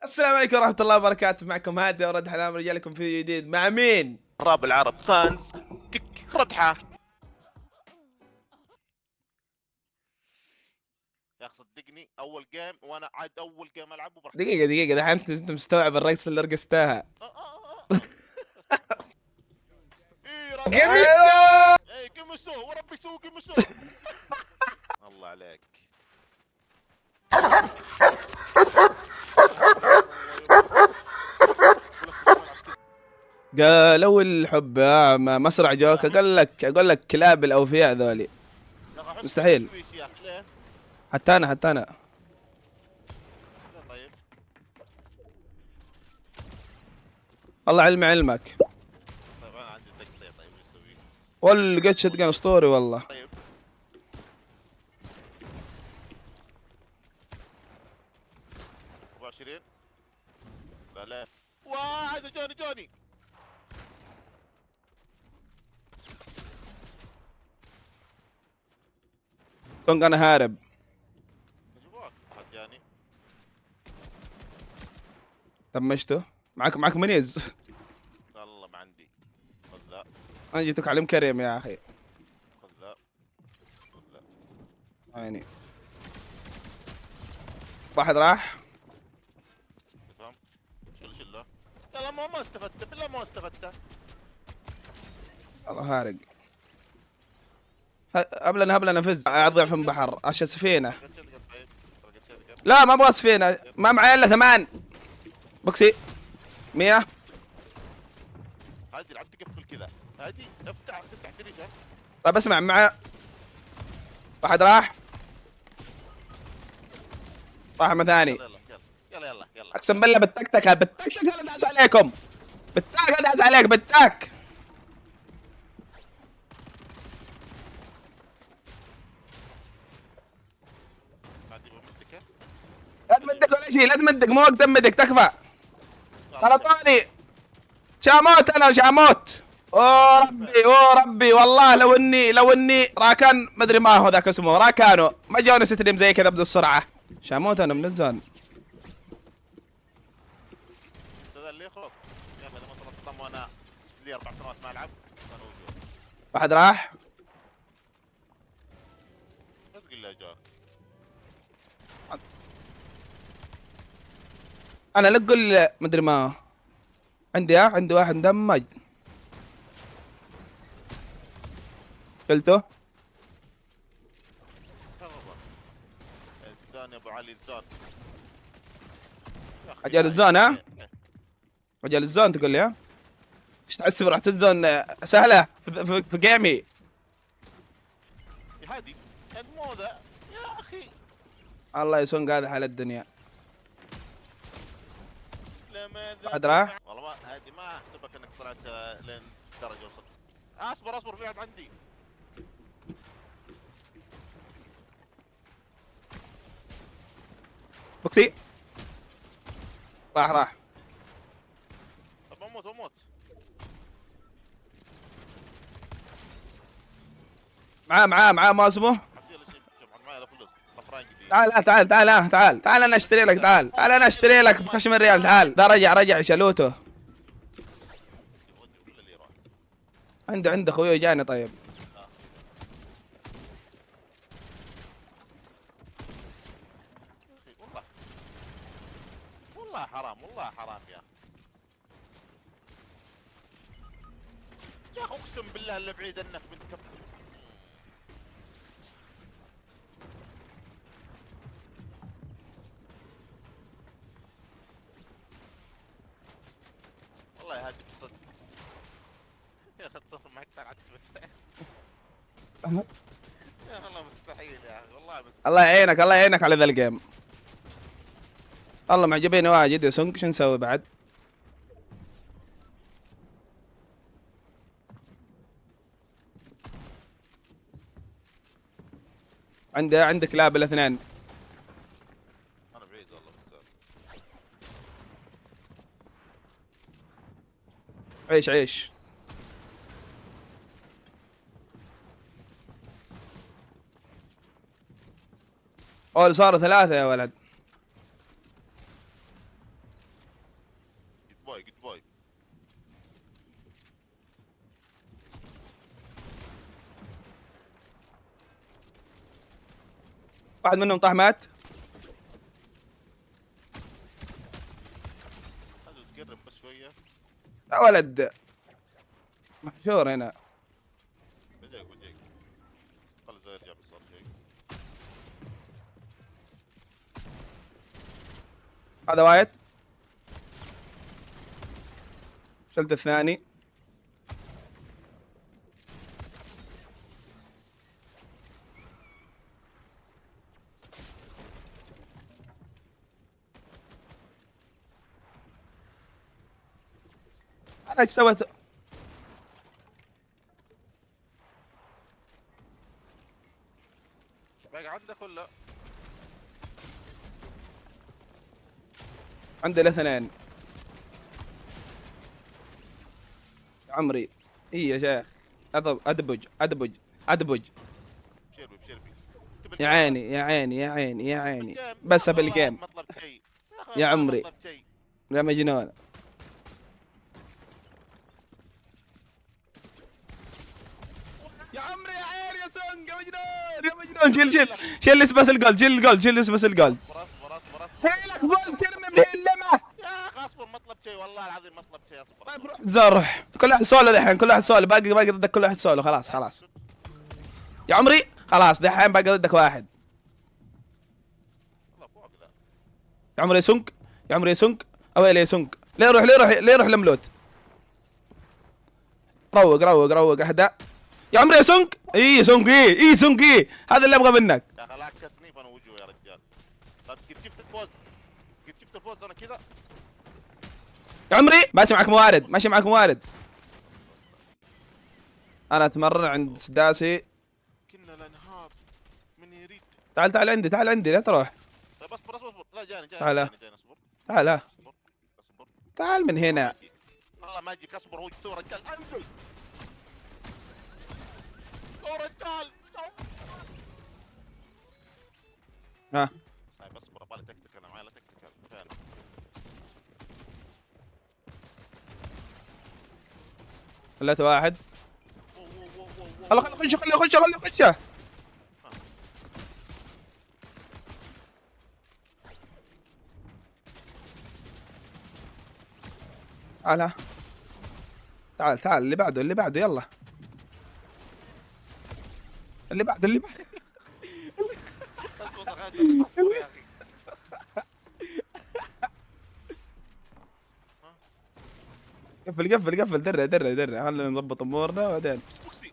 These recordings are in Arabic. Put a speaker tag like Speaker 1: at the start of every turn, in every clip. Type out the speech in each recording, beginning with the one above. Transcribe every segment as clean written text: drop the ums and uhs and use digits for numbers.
Speaker 1: السلام عليكم ورحمة الله وبركاته. معكم هادي ورد حلام، رجع لكم فيديو جديد. مع مين؟
Speaker 2: راب العرب فانز تك ردحة. يا اخي صدقني اول جيم وانا عاد اول جيم العبه برح.
Speaker 1: دقيقة دحين انت مستوعب الرقص اللي رقصتها؟
Speaker 2: ايه ردحة.
Speaker 1: قميصة.
Speaker 2: ايه قمصوه وربي سوق قمصوه. الله عليك.
Speaker 1: قالوا الحب أعمى مسرع جوك. أقول لك كلاب الأوفياء ذولي.
Speaker 2: يا اخي احس
Speaker 1: مستحيل.
Speaker 2: تشويش يا اخي ليه؟
Speaker 1: حتى أنا
Speaker 2: لا طيب.
Speaker 1: والله علمي علمك.
Speaker 2: طيب انا عندي تقطيع. طيب ايش اسوي؟
Speaker 1: والقد شتقن أسطوري والله.
Speaker 2: طيب 24. لا لا واحد جوني.
Speaker 1: كونغ أنا هارب.
Speaker 2: جواك واحد جاني.
Speaker 1: تمشته. معك منيز.
Speaker 2: والله ما عندي. خذ ذا
Speaker 1: أنا جيتك علم كريم يا أخي.
Speaker 2: خذ ذا خذ ذا.
Speaker 1: يعني واحد راح.
Speaker 2: تفهم؟ شله. لا ما استفدت بالله ما استفدت.
Speaker 1: الله هارق. هبلنا فز اضيع في البحر عشان سفينه.
Speaker 2: طيب
Speaker 1: لا ما ابغى سفينه، ما معي الا 8 بوكسي 100.
Speaker 2: هادي العب تقفل كذا. هادي افتح دريشه.
Speaker 1: طيب اسمع، مع واحد راح مثاني.
Speaker 2: يلا
Speaker 1: اقسم بالله بالتكتك انا داس عليكم. بالتاك داس عليك بالتاك.
Speaker 2: هادي بمدك.
Speaker 1: لا تمدك ولا شيء، لا تمدك، مو وقت تمدك، تكفى. غلطوني. شاموت انا وشاموت. اوه ربي والله لو اني راكان مدري ما هو ذاك اسمه راكانو ما جوني ستريم زي كذا بدو السرعه. شاموت انا من الزون.
Speaker 2: هذا اللي يخرج يا اخي لما تنظم وانا لي 4 سنوات ما العب.
Speaker 1: واحد راح.
Speaker 2: لا تقول لي جاك.
Speaker 1: انا لا تقول مدري ما عندي واحد مدمج. قلته
Speaker 2: الزون يا ابو علي الزون.
Speaker 1: رجال الزون. ها رجال الزون تقول لي؟ ها ايش تحسب رحت الزون سهله في جيمي؟
Speaker 2: يا هادي مو ذا يا اخي.
Speaker 1: الله يسون قاعد حال الدنيا.
Speaker 2: لماذا
Speaker 1: واحد راح.
Speaker 2: والله ما هادي ما احسبك انك طلعت لين درجه وصلت. اصبر في واحد عندي.
Speaker 1: بوكسي راح.
Speaker 2: طب اموت.
Speaker 1: معاه ما اسمه.
Speaker 2: حكي له شيء شوف معي له فلوس طفران جديد.
Speaker 1: تعال انا اشتري لك. تعال انا اشتري لك ب5 ريال. تعال ده رجع شلوته. عنده اخوي جاني. طيب
Speaker 2: والله حرام يا اخي اقسم بالله اللي بعيد انك بنت كابتن. والله هادي بصدق يا اخي تصور معك طلعت يا اخي والله مستحيل يا اخي والله مستحيل.
Speaker 1: الله يعينك على ذا الجيم. والله معجبين واجد يا سونك. شو نسوي بعد؟ عندك لاب الاثنين.
Speaker 2: انا بعيد والله بس
Speaker 1: عيش. صاروا 3 يا ولد.
Speaker 2: باي جود باي.
Speaker 1: واحد منهم طاح مات.
Speaker 2: هذا تقرب بس شويه.
Speaker 1: يا ولد محشور هنا.
Speaker 2: بجيك بجيك. خلي زي يرجع بس شيء.
Speaker 1: هذا وايد. شلت الثاني. انا ايش سويت؟
Speaker 2: باقي عندك ولا؟
Speaker 1: عندي الاثنين يا عمري. اي يا شيخ. ادبج ادبج ادبج.
Speaker 2: بشربي بشربي.
Speaker 1: يا عيني يا عيني يا عيني يا عيني. بس بالجيم
Speaker 2: مطلب شيء
Speaker 1: يا عمري.
Speaker 2: مطلب شيء.
Speaker 1: يا مجنون. يا عمري يا عيني يا سونج يا مجنون يا مجنون. شيل بس الجولد. شيل الجولد. شيل بس الجولد.
Speaker 2: اصبر
Speaker 1: هيلك بول ترمي من اللمه.
Speaker 2: يا اخي اصبر مطلب شيء والله العظيم مطلب شيء اصبر.
Speaker 1: طيب روح زرح. كل واحد سولو دحين. كل واحد سولو. باقي ضدك كل واحد سولو. خلاص خلاص يا عمري. خلاص دحين باقي ضدك واحد.
Speaker 2: والله فوق ذا.
Speaker 1: يا عمري يا سونج. يا عمري يا سونج. اويلي يا سونج. ليه يروح لملوت. روق اهدى يا عمري يا سونج. اي سونج اي سونج هذا اللي ابغى منك.
Speaker 2: يا اخي لا كسنيف انا وجهه يا رجال. طيب قد شفت الفوز. قد شفت الفوز انا كذا.
Speaker 1: يا عمري ماشي معك موارد. انا اتمرن عند سداسي.
Speaker 2: كنا الانهار من يريد.
Speaker 1: تعال عندي لا تروح.
Speaker 2: طيب اصبر لا جاني
Speaker 1: تعال.
Speaker 2: اصبر.
Speaker 1: تعال
Speaker 2: اصبر.
Speaker 1: تعال من هنا.
Speaker 2: والله ما اجيك اصبر هو تو رجال انزل. تو رجال.
Speaker 1: ها
Speaker 2: طيب اصبر ابغى تكتيك انا معي لا تكتيك فين.
Speaker 1: خليت واحد.
Speaker 2: أوه.
Speaker 1: خليه يخش. تعال اللي بعده يلا. اللي بعده.
Speaker 2: اصبر يا اخي.
Speaker 1: قفل درع خلينا نظبط امورنا وبعدين.
Speaker 2: بوكسي.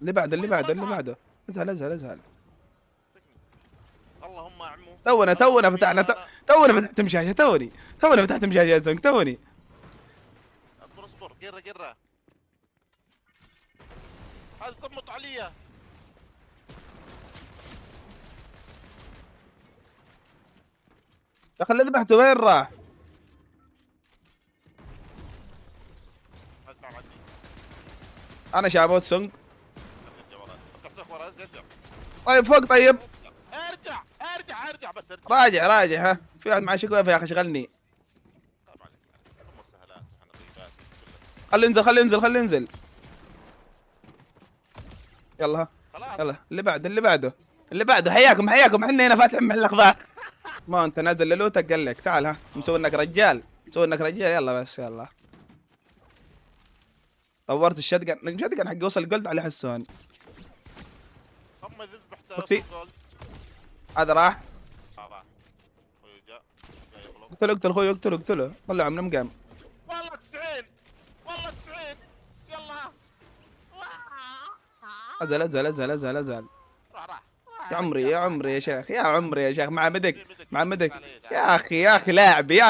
Speaker 1: اللي بعده. ازهل.
Speaker 2: اللهم اعمو.
Speaker 1: تونا فتحت مشاشه. تونا فتحت مشاشه يا زنك. توني.
Speaker 2: اصبر قرة. هذا صمت علي.
Speaker 1: يا اخي اللي ذبحته وين راح؟ انا شاموت سونج. طيب فوق. طيب
Speaker 2: ارجع بس ارجع.
Speaker 1: راجع ها. في واحد معاه شكوى يا اخي شغلني.
Speaker 2: طبعا امور سهلات احنا طيبات.
Speaker 1: خليه ينزل. يلا ها.
Speaker 2: خلاص.
Speaker 1: يلا اللي بعده. حياكم احنا هنا فاتحين محل اخضار. ما انت نازل للوتك قال لك تعال ها. مسوي انك رجال. يلا بس يلا. طورت الشتقن حق يوصل جولد على حسون.
Speaker 2: هم ذبحت
Speaker 1: بوكسي. هذا راح.
Speaker 2: راح.
Speaker 1: اقتله اخوي اقتله. طلعه من مقام.
Speaker 2: والله 90 يلا.
Speaker 1: ازل.
Speaker 2: راح.
Speaker 1: يا عمري يا شيخ مع مدك. يا اخي لاعبي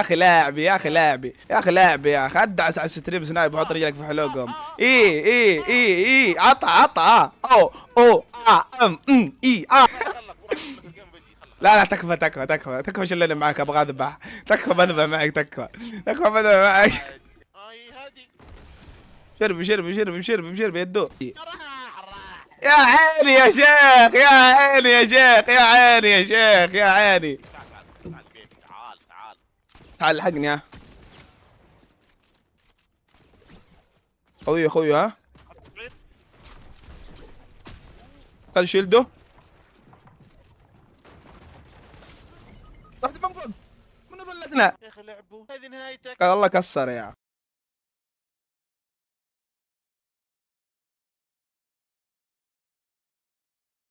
Speaker 1: ادعس على الستريب سنايب وحط رجلك في حلوقهم. اي عطا او اي لا تكفى شو اللي معك ابغى اذبح. تكفى بذبح معك. تكفى بذبح معك.
Speaker 2: هاي هادي.
Speaker 1: شرب يدو. يا عيني يا شيخ تعال لحقني ها. خوي خوي ها. خل شيلده. طحت من فوق. منو فلتنا؟
Speaker 2: يا اخي لعبوا، هذه نهايتك.
Speaker 1: والله كسر يا